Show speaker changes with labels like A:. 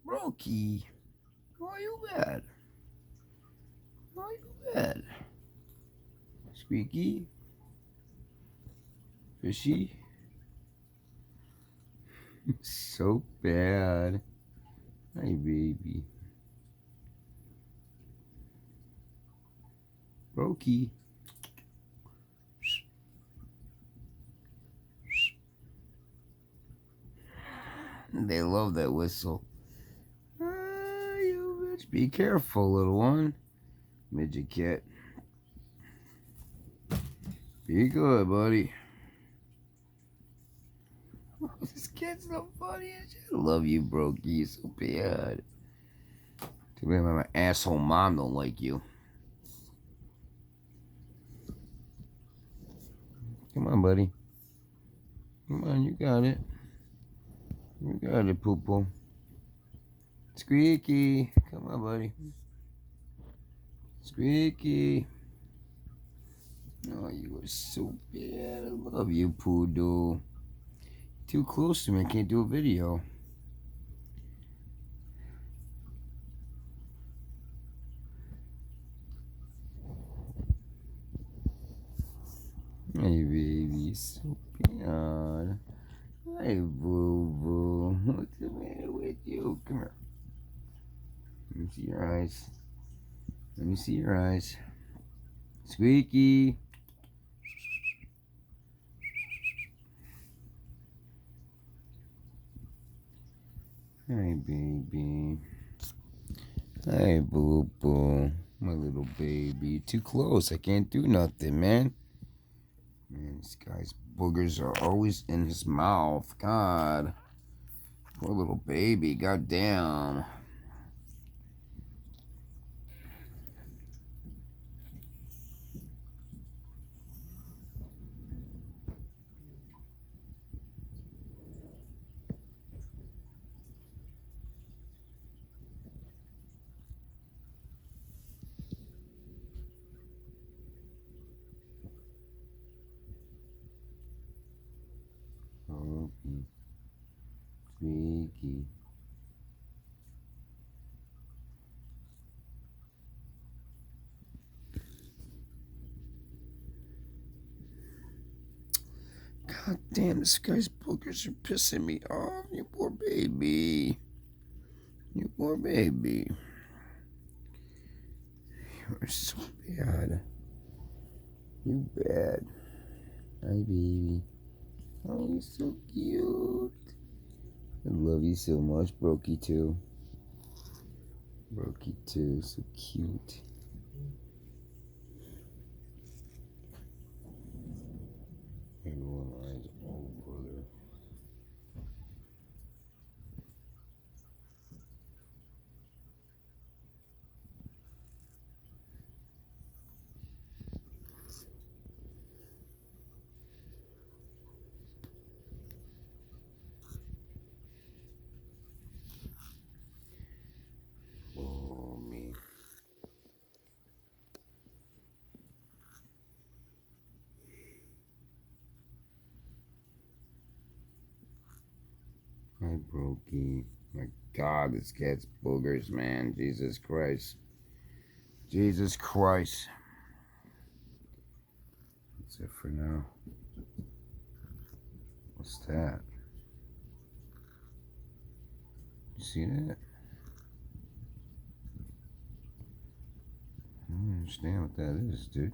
A: Brokey, why you mad? Why you mad? Squeaky? Fishy? So bad. Hey, baby. Brokey. They love that whistle. You bitch. Be careful, little one. Midget cat. Be good, buddy. This kid's so funny as shit. I love you, Brokey. You're so bad. Too bad my asshole mom don't like you. Come on, buddy. Come on, you got it. You got it, poo-poo. Squeaky. Come on, buddy. Squeaky. Oh, you are so bad. I love you, Poodle. Too close to me. I can't do a video. Hey, baby. So bad. Hey, boo-boo. What's the matter with you? Come here. Let me see your eyes. Let me see your eyes. Squeaky. Hey, baby. Hey, boo-boo. My little baby. Too close. I can't do nothing, man. Man, this guy's boogers are always in his mouth. God. Poor little baby. Goddamn. Squeaky. Squeaky. God damn, this guy's boogers are pissing me off. You poor baby. You poor baby. You're so bad. You bad. Hi, baby. Oh, you're so cute. I love you so much, Brokey too. Brokey too, so cute. Everyone eyes, oh brother. Oh me. Hi, Brokey. My God, this cat's boogers, man. Jesus Christ. Jesus Christ. That's it for now. What's that? You see that? I don't understand what that is, dude.